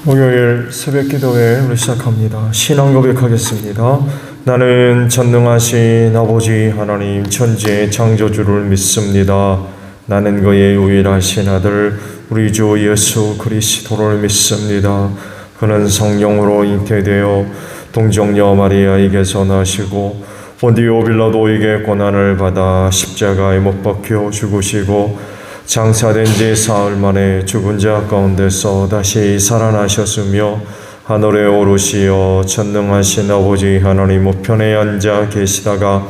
목요일 새벽 기도회를 시작합니다. 신앙 고백하겠습니다. 나는 전능하신 아버지 하나님 천지의 창조주를 믿습니다. 나는 그의 유일하신 아들 우리 주 예수 그리스도를 믿습니다. 그는 성령으로 잉태되어 동정녀 마리아에게서 나시고 본디오 빌라도에게 고난을 받아 십자가에 못 박혀 죽으시고 장사된 지 사흘 만에 죽은 자 가운데서 다시 살아나셨으며 하늘에 오르시어 전능하신 아버지 하나님 우편에 앉아 계시다가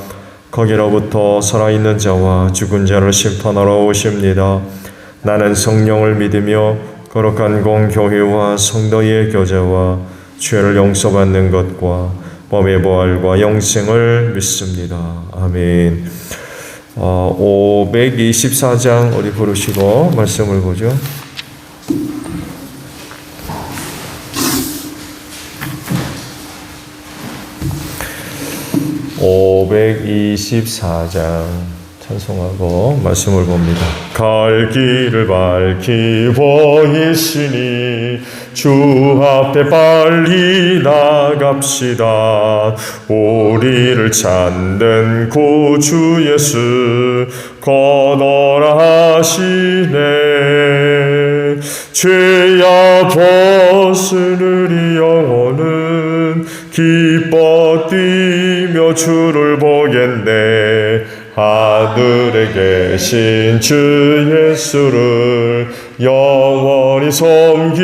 거기로부터 살아있는 자와 죽은 자를 심판하러 오십니다. 나는 성령을 믿으며 거룩한 공교회와 성도의 교제와 죄를 용서받는 것과 범의 부활과 영생을 믿습니다. 아멘. 524장 우리 부르시고 말씀을 보죠. (524장) 찬송하고 말씀을 봅니다. 갈 길을 밝히 보이시니 주 앞에 빨리 나갑시다. 우리를 찾는 구주 예수 거더라 하시네. 죄야 벗은 우리 영혼은 기뻐 뛰며 주를 보겠네. 하늘에 계신 주 예수를 영원히 섬기리.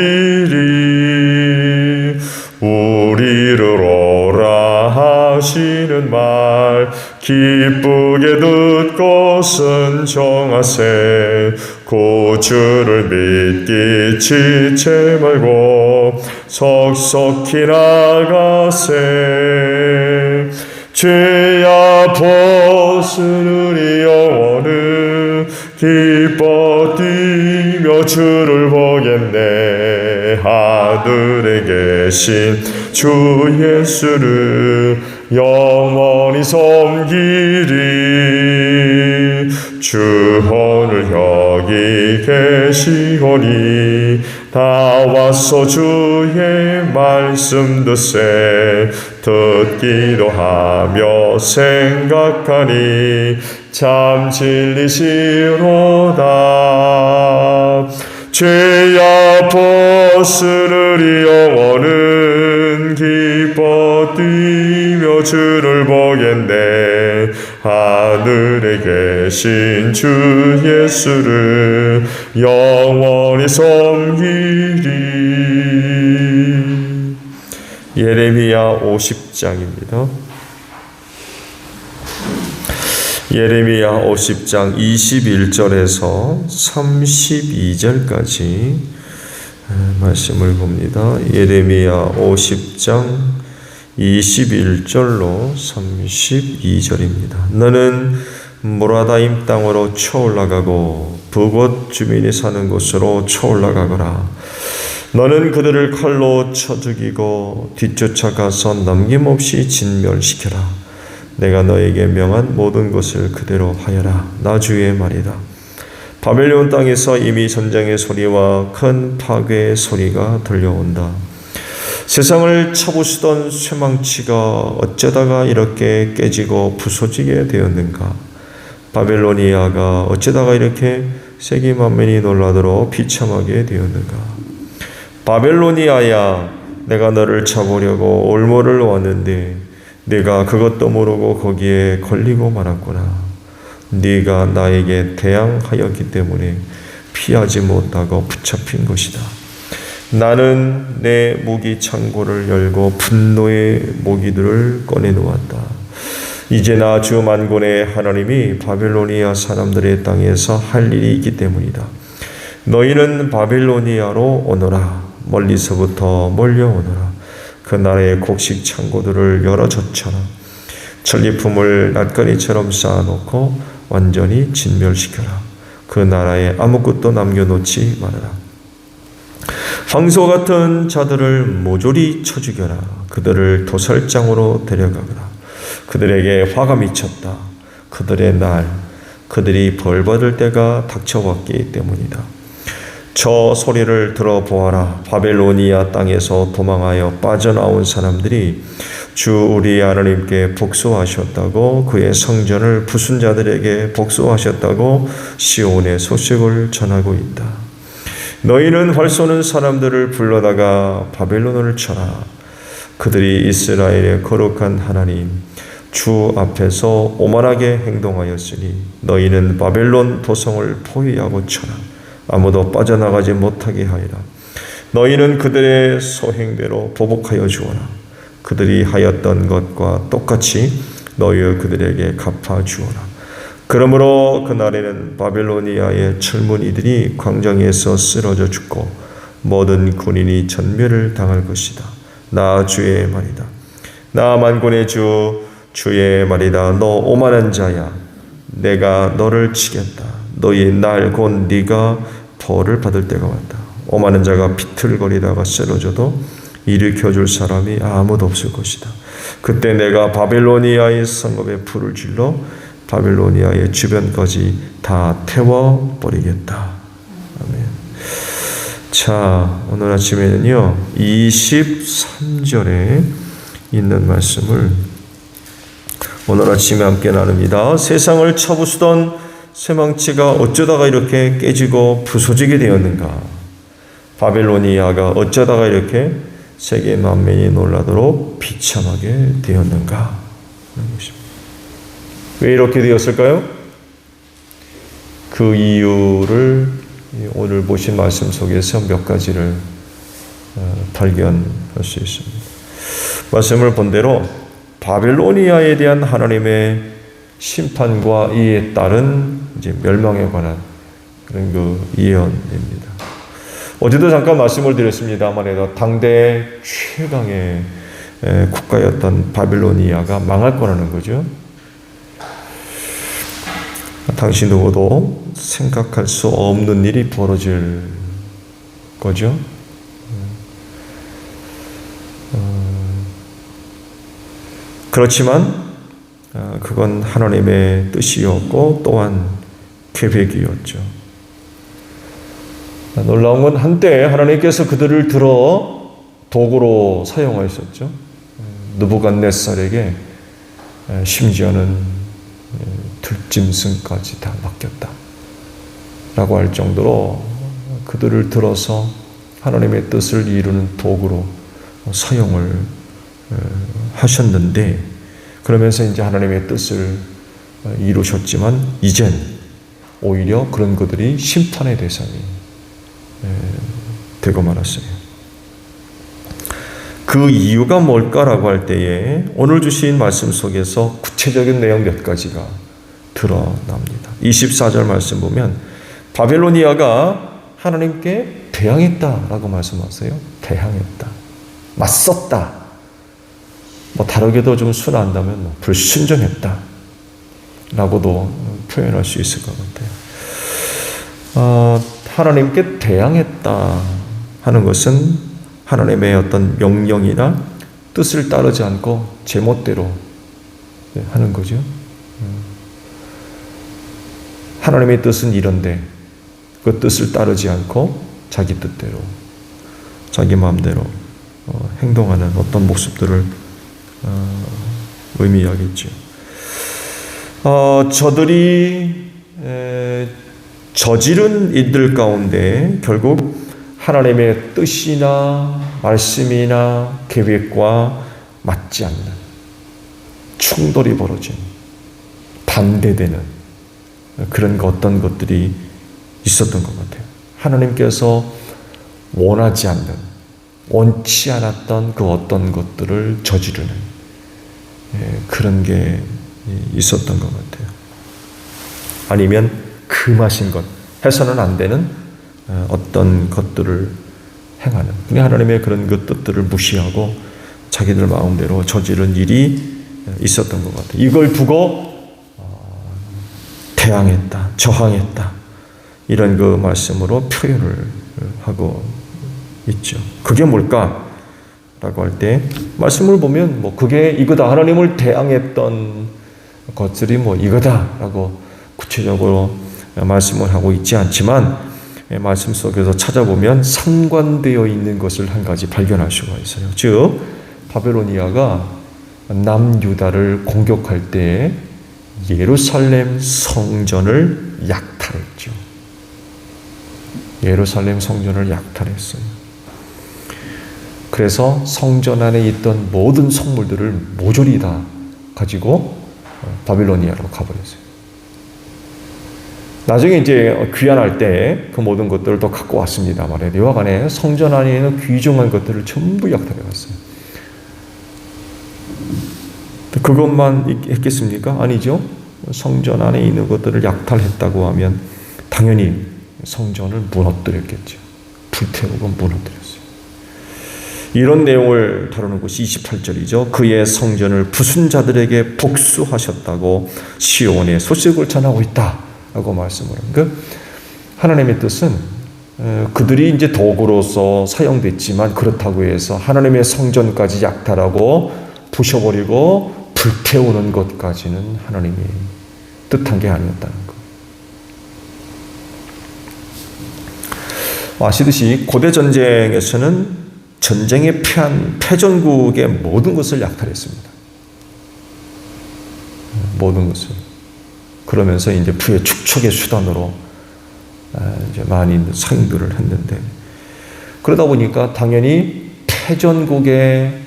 우리를 오라 하시는 말 기쁘게 듣고선 정하세. 구주를 믿기 지체 말고 속속히 나가세. 죄야 벗은 우리 영혼은 기뻐 뛰며 주를 보겠네. 하늘에 계신 주 예수를 영원히 섬기리. 주 오늘 여기 계시오니 다 와서 주의 말씀 듣세. 듣기도 하며 생각하니 참 진리시로다. 죄야 벗은 우리 영혼은 기뻐 뛰며 주를 보겠네. 하늘에 계신 주 예수를 영원히 섬기리. 예레미야 50장입니다. 예레미야 50장 21절에서 32절까지 말씀을 봅니다. 예레미야 50장 21절로 32절입니다. 너는 모라다임 땅으로 쳐올라가고 북곳 주민이 사는 곳으로 쳐올라가거라. 너는 그들을 칼로 쳐 죽이고 뒤쫓아가서 남김없이 진멸시켜라. 내가 너에게 명한 모든 것을 그대로 하여라. 나 주의 말이다. 바벨론 땅에서 이미 전쟁의 소리와 큰 파괴의 소리가 들려온다. 세상을 쳐부수던 쇠망치가 어쩌다가 이렇게 깨지고 부서지게 되었는가? 바벨로니아가 어쩌다가 이렇게 세계 만민이 놀라도록 비참하게 되었는가? 바벨로니아야, 내가 너를 잡으려고 올무를 왔는데 네가 그것도 모르고 거기에 걸리고 말았구나. 네가 나에게 대항하였기 때문에 피하지 못하고 붙잡힌 것이다. 나는 내 무기 창고를 열고 분노의 무기들을 꺼내놓았다. 이제 나 주 만군의 하나님이 바벨로니아 사람들의 땅에서 할 일이 있기 때문이다. 너희는 바벨로니아로 오너라. 멀리서부터 몰려오너라. 그 나라의 곡식 창고들을 열어 젖혀라. 전리품을 낫거리처럼 쌓아놓고 완전히 진멸시켜라. 그 나라에 아무것도 남겨놓지 말아라. 황소 같은 자들을 모조리 쳐 죽여라. 그들을 도살장으로 데려가거라. 그들에게 화가 미쳤다. 그들의 날, 그들이 벌받을 때가 닥쳐왔기 때문이다. 저 소리를 들어보아라. 바벨로니아 땅에서 도망하여 빠져나온 사람들이 주 우리 하나님께 복수하셨다고, 그의 성전을 부순 자들에게 복수하셨다고 시온의 소식을 전하고 있다. 너희는 활 쏘는 사람들을 불러다가 바벨론을 쳐라. 그들이 이스라엘의 거룩한 하나님 주 앞에서 오만하게 행동하였으니 너희는 바벨론 도성을 포위하고 쳐라. 아무도 빠져나가지 못하게 하리라. 너희는 그들의 소행대로 보복하여 주어라. 그들이 하였던 것과 똑같이 너희가 그들에게 갚아 주어라. 그러므로 그날에는 바벨로니아의 젊은이들이 광장에서 쓰러져 죽고 모든 군인이 전멸을 당할 것이다. 나 주의 말이다. 나 만군의 주의 말이다. 너 오만한 자야. 내가 너를 치겠다. 너희 날 곧 네가 벌을 받을 때가 왔다. 오만한 자가 비틀거리다가 쓰러져도 일으켜줄 사람이 아무도 없을 것이다. 그때 내가 바벨로니아의 성읍에 불을 질러 바벨로니아의 주변까지 다 태워버리겠다. 아멘. 자, 오늘 아침에는요 23절에 있는 말씀을 오늘 아침에 함께 나눕니다. 세상을 쳐부수던 쇠망치가 어쩌다가 이렇게 깨지고 부서지게 되었는가? 바벨로니아가 어쩌다가 이렇게 세계 만민이 놀라도록 비참하게 되었는가? 왜 이렇게 되었을까요? 그 이유를 오늘 보신 말씀 속에서 몇 가지를 발견할 수 있습니다. 말씀을 본 대로 바벨로니아에 대한 하나님의 심판과 이에 따른 이제 멸망에 관한 그런 그 예언입니다. 어제도 잠깐 말씀을 드렸습니다만 당대 최강의 국가였던 바벨로니아가 망할 거라는 거죠. 당시 누구도 생각할 수 없는 일이 벌어질 거죠. 그렇지만 그건 하나님의 뜻이었고 또한 계획이었죠. 놀라운 건 한때 하나님께서 그들을 들어 도구로 사용하셨죠. 느부갓네살에게 심지어는 들짐승까지 다 맡겼다 라고 할 정도로 그들을 들어서 하나님의 뜻을 이루는 도구로 사용을 하셨는데, 그러면서 이제 하나님의 뜻을 이루셨지만 이젠 오히려 그런 그들이 심판의 대상이 되고 말았어요. 그 이유가 뭘까라고 할 때에 오늘 주신 말씀 속에서 구체적인 내용 몇 가지가 드러납니다. 24절 말씀 보면 바벨로니아가 하나님께 대항했다라고 말씀하세요. 대항했다. 맞섰다. 다르게도 좀 순화한다면 불순종했다 라고도 표현할 수 있을 것 같아요. 하나님께 대항했다 하는 것은 하나님의 어떤 명령이나 뜻을 따르지 않고 제멋대로 하는 거죠. 하나님의 뜻은 이런데 그 뜻을 따르지 않고 자기 뜻대로 자기 마음대로 행동하는 어떤 모습들을 의미하겠죠. 저들이 저지른 일들 가운데 결국 하나님의 뜻이나 말씀이나 계획과 맞지 않는 충돌이 벌어진 반대되는 그런 어떤 것들이 있었던 것 같아요. 하나님께서 원하지 않는, 원치 않았던 그 어떤 것들을 저지르는 그런 게 있었던 것 같아요. 아니면 금하신 것, 해서는 안 되는 어떤 것들을 행하는, 하나님의 그런 그 뜻들을 무시하고 자기들 마음대로 저지른 일이 있었던 것 같아요. 이걸 두고 대항했다, 저항했다, 이런 그 말씀으로 표현을 하고 있죠. 그게 뭘까? 라고 할 때 말씀을 보면 그게 이거다, 하나님을 대항했던 것들이 이거다 라고 구체적으로 말씀을 하고 있지 않지만 말씀 속에서 찾아보면 상관되어 있는 것을 한 가지 발견할 수가 있어요. 즉 바벨로니아가 남유다를 공격할 때 예루살렘 성전을 약탈했죠. 예루살렘 성전을 약탈했어요. 그래서 성전 안에 있던 모든 성물들을 모조리 다 가지고 바빌로니아로 가버렸어요. 나중에 이제 귀환할 때 그 모든 것들을 또 갖고 왔습니다 말이에요. 여하간에 성전 안에 있는 귀중한 것들을 전부 약탈해 갔어요. 그것만 했겠습니까? 아니죠. 성전 안에 있는 것들을 약탈했다고 하면 당연히 성전을 무너뜨렸겠죠. 불태우고 무너뜨렸어요. 이런 내용을 다루는 것이 28절이죠. 그의 성전을 부순 자들에게 복수하셨다고 시온의 소식을 전하고 있다라고 말씀을 합니다. 하나님의 뜻은 그들이 이제 도구로서 사용됐지만 그렇다고 해서 하나님의 성전까지 약탈하고 부셔버리고 불태우는 것까지는 하나님이 뜻한 게 아니었다는 것. 아시듯이 고대 전쟁에서는 전쟁에 패한 패전국의 모든 것을 약탈했습니다. 모든 것을. 그러면서 이제 부의 축적의 수단으로 이제 많이 사용들을 했는데, 그러다 보니까 당연히 패전국의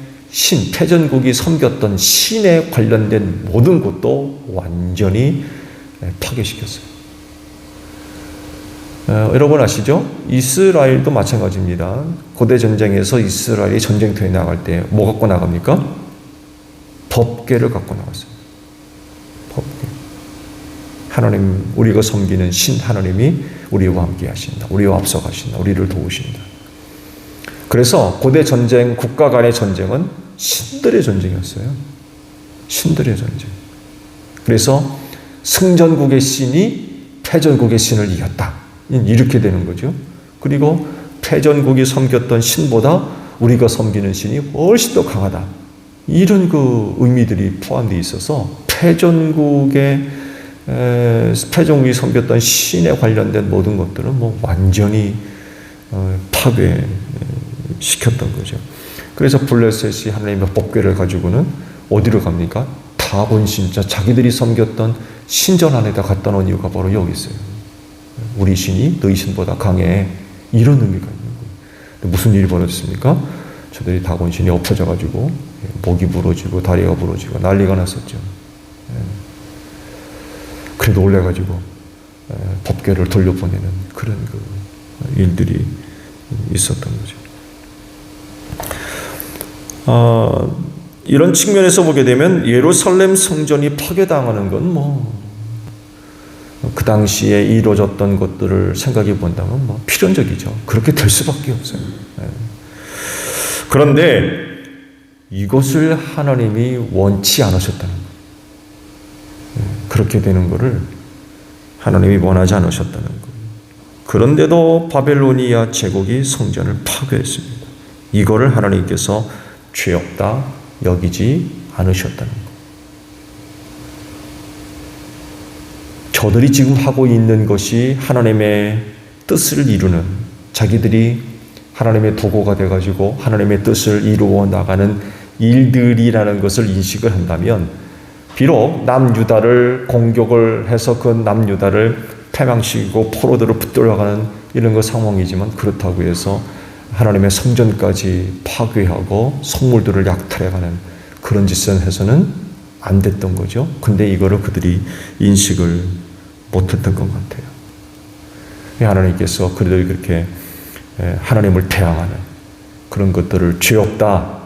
패전국이 섬겼던 신에 관련된 모든 것도 완전히 파괴시켰어요. 여러분 아시죠? 이스라엘도 마찬가지입니다. 고대 전쟁에서 이스라엘이 전쟁터에 나갈 때 뭐 갖고 나갑니까? 법궤를 갖고 나갔어요. 법궤. 하나님, 우리가 섬기는 신 하나님이 우리와 함께 하신다. 우리와 앞서 가신다. 우리를 도우신다. 그래서 고대 전쟁, 국가 간의 전쟁은 신들의 전쟁이었어요. 신들의 전쟁. 그래서 승전국의 신이 패전국의 신을 이겼다. 이렇게 되는 거죠. 그리고 패전국이 섬겼던 신보다 우리가 섬기는 신이 훨씬 더 강하다. 이런 그 의미들이 포함되어 있어서 패전국이 섬겼던 신에 관련된 모든 것들은 뭐 완전히 파괴시켰던 거죠. 그래서 블레셋이 하나님의 법궤를 가지고는 어디로 갑니까? 다곤 신자, 자기들이 섬겼던 신전 안에다 갖다 놓은 이유가 바로 여기 있어요. 우리 신이 너희 신보다 강해. 이런 의미가 있는 거예요. 무슨 일이 벌어졌습니까? 저들이 다곤 신이 엎어져가지고 목이 부러지고 다리가 부러지고 난리가 났었죠. 그래 놀래가지고 법궤를 돌려보내는 그런 그 일들이 있었던 거죠. 이런 측면에서 보게 되면 예루살렘 성전이 파괴당하는 건 그 당시에 이루어졌던 것들을 생각해 본다면 필연적이죠. 그렇게 될 수밖에 없어요. 그런데 이것을 하나님이 원치 않으셨다는 거예요. 그렇게 되는 것을 하나님이 원하지 않으셨다는 거예요. 그런데도 바벨로니아 제국이 성전을 파괴했습니다. 이거를 하나님께서 죄 없다 여기지 않으셨다는 거예요. 저들이 지금 하고 있는 것이 하나님의 뜻을 이루는, 자기들이 하나님의 도구가 돼가지고 하나님의 뜻을 이루어 나가는 일들이라는 것을 인식을 한다면, 비록 남유다를 공격을 해서 그 남유다를 패망시키고 포로들을 붙들어가는 이런 거 상황이지만, 그렇다고 해서 하나님의 성전까지 파괴하고 성물들을 약탈해가는 그런 짓을 해서는 안 됐던 거죠. 근데 이거를 그들이 인식을 못했던 것 같아요. 하나님께서 그들이 그렇게 하나님을 대항하는 그런 것들을 죄 없다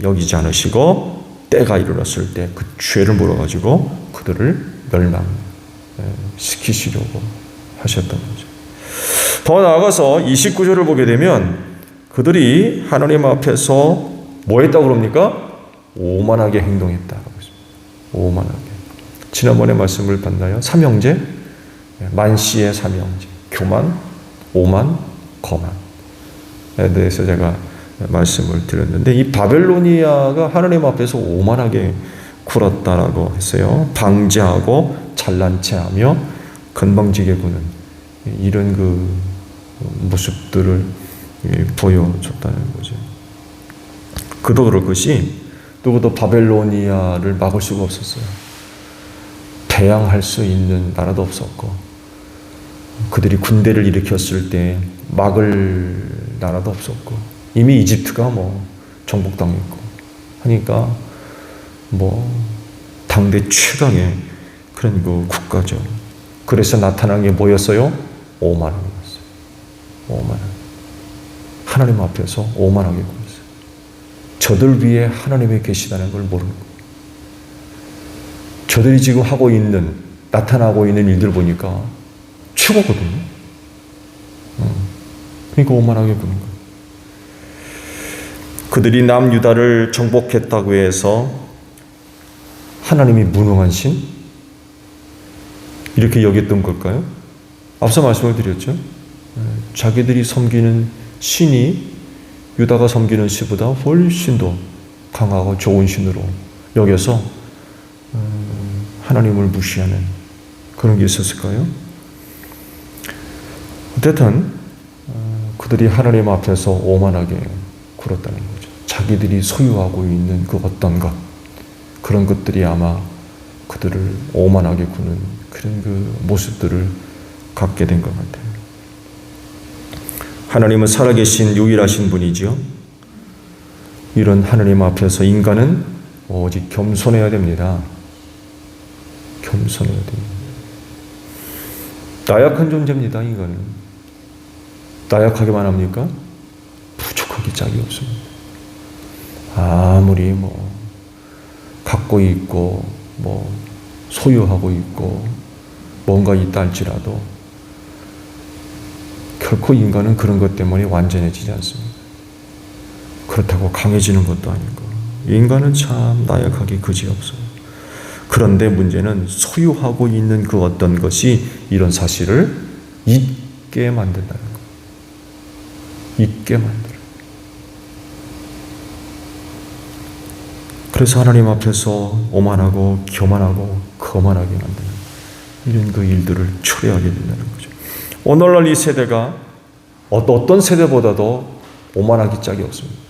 여기지 않으시고 때가 이르렀을 때 그 죄를 물어가지고 그들을 멸망시키시려고 하셨던 거죠. 더 나아가서 29절을 보게 되면 그들이 하나님 앞에서 뭐 했다고 그럽니까? 오만하게 행동했다고 했습니다. 오만하게. 지난번에 말씀을 봤나요? 삼형제, 만시의 삼형제, 교만, 오만, 거만에 대해서 제가 말씀을 드렸는데, 이 바벨로니아가 하나님 앞에서 오만하게 굴었다라고 했어요. 방제하고 잘난 체하며 건방지게 구는 이런 그 모습들을 보여줬다는 거죠. 그도 그럴 것이 누구도 바벨로니아를 막을 수가 없었어요. 대항할 수 있는 나라도 없었고, 그들이 군대를 일으켰을 때 막을 나라도 없었고, 이미 이집트가 정복당했고 하니까 당대 최강의 그런 국가죠. 그래서 나타난 게 뭐였어요? 오만함이었어요. 오만함. 하나님 앞에서 오만하게 굴었어요. 저들 위에 하나님이 계시다는 걸 모르는 거예요. 저들이 지금 나타나고 있는 일들 보니까 최고거든요. 그러니까 오만하게 구는 거예요. 그들이 남유다를 정복했다고 해서 하나님이 무능한 신? 이렇게 여겼던 걸까요? 앞서 말씀을 드렸죠. 자기들이 섬기는 신이 유다가 섬기는 신보다 훨씬 더 강하고 좋은 신으로 여겨서 하나님을 무시하는 그런 게 있었을까요? 어쨌든 그들이 하나님 앞에서 오만하게 굴었다는 거죠. 자기들이 소유하고 있는 그 어떤 것, 그런 것들이 아마 그들을 오만하게 구는 그런 그 모습들을 갖게 된 것 같아요. 하나님은 살아계신 유일하신 분이지요. 이런 하나님 앞에서 인간은 오직 겸손해야 됩니다. 겸손해야 됩니다. 나약한 존재입니다, 인간은. 나약하게만 합니까? 부족하기 짝이 없습니다. 아무리 갖고 있고 소유하고 있고 뭔가 있다 할지라도 결코 인간은 그런 것 때문에 완전해지지 않습니다. 그렇다고 강해지는 것도 아니고 인간은 참 나약하기 그지없어요. 그런데 문제는 소유하고 있는 그 어떤 것이 이런 사실을 잊게 만든다는 거예요. 잊게 만들어요. 그래서 하나님 앞에서 오만하고 교만하고 거만하게 만드는 이런 그 일들을 초래하게 된다는 거죠. 오늘날 이 세대가 어떤 세대보다도 오만하기 짝이 없습니다.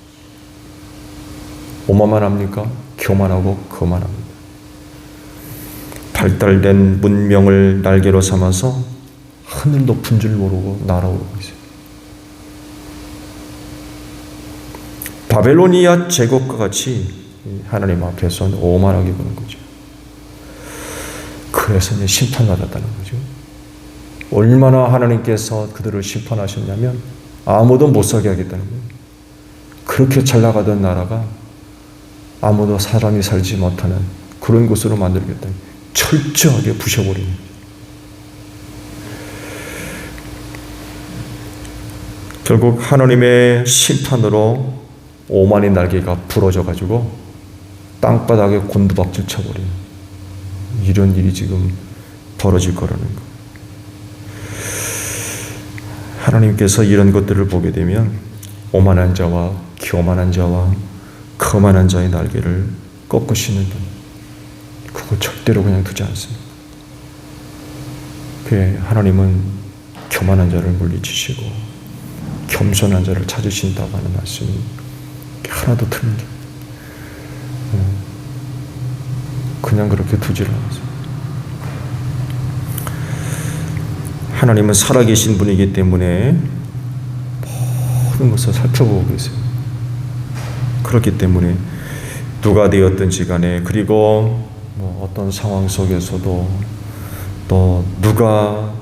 오만만 합니까? 교만하고 거만합니다. 발달된 문명을 날개로 삼아서 하늘 높은 줄 모르고 날아오르고 있어요. 바벨로니아 제국과 같이 하나님 앞에서는 오만하게 보는 거죠. 그래서 이제 심판받았다는 거죠. 얼마나 하나님께서 그들을 심판하셨냐면 아무도 못 살게 하겠다는 거예요. 그렇게 잘 나가던 나라가 아무도 사람이 살지 못하는 그런 곳으로 만들겠다. 철저하게 부셔버리는 거죠. 결국 하나님의 심판으로 오만의 날개가 부러져가지고 땅바닥에 곤두박질 쳐버리는 이런 일이 지금 벌어질 거라는 거. 하나님께서 이런 것들을 보게 되면 오만한 자와 교만한 자와 거만한 자의 날개를 꺾으시는 분, 그거 절대로 그냥 두지 않습니다. 그에 하나님은 교만한 자를 물리치시고 겸손한 자를 찾으신다고 하는 말씀이 하나도 틀린 게 그냥 그렇게 두지를 않았어요. 하나님은 살아계신 분이기 때문에 모든 것을 살펴보고 계세요. 그렇기 때문에 누가 되었든지 간에, 그리고 어떤 상황 속에서도 또 누가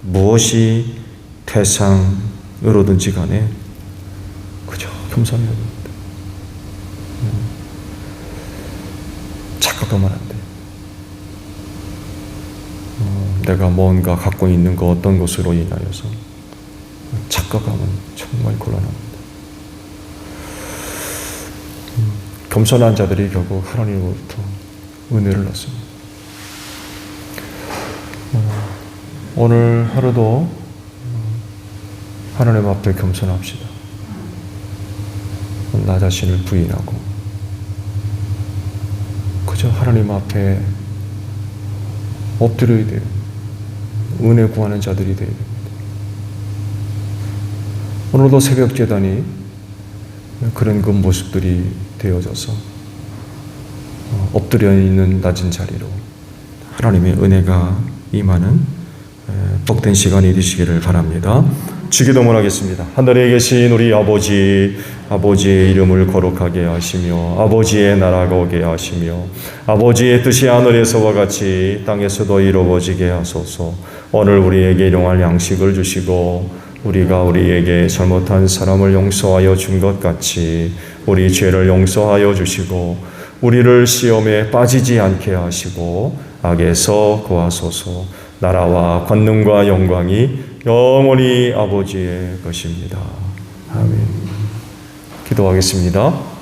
무엇이 대상으로든지 간에 그저 겸손해야 됩니다. 착각하면 안 돼. 내가 뭔가 갖고 있는 거 어떤 것으로 인하여서 착각하면 정말 곤란합니다. 겸손한 자들이 결국 하나님으로부터 은혜를 얻습니다. 오늘 하루도 하나님 앞에 겸손합시다. 나 자신을 부인하고 그저 하나님 앞에 엎드려야 돼요. 은혜 구하는 자들이 되어야 됩니다. 오늘도 새벽 제단이 그런 그 모습들이 되어져서 엎드려 있는 낮은 자리로 하나님의 은혜가 임하는 복된 시간이 되시기를 바랍니다. 주기도문 하겠습니다. 하늘에 계신 우리 아버지, 아버지의 이름을 거룩하게 하시며 아버지의 나라가 오게 하시며 아버지의 뜻이 하늘에서와 같이 땅에서도 이루어지게 하소서. 오늘 우리에게 일용할 양식을 주시고 우리가 우리에게 잘못한 사람을 용서하여 준 것 같이 우리 죄를 용서하여 주시고 우리를 시험에 빠지지 않게 하시고 악에서 구하소서. 나라와 권능과 영광이 영원히 아버지의 것입니다. 아멘. 기도하겠습니다.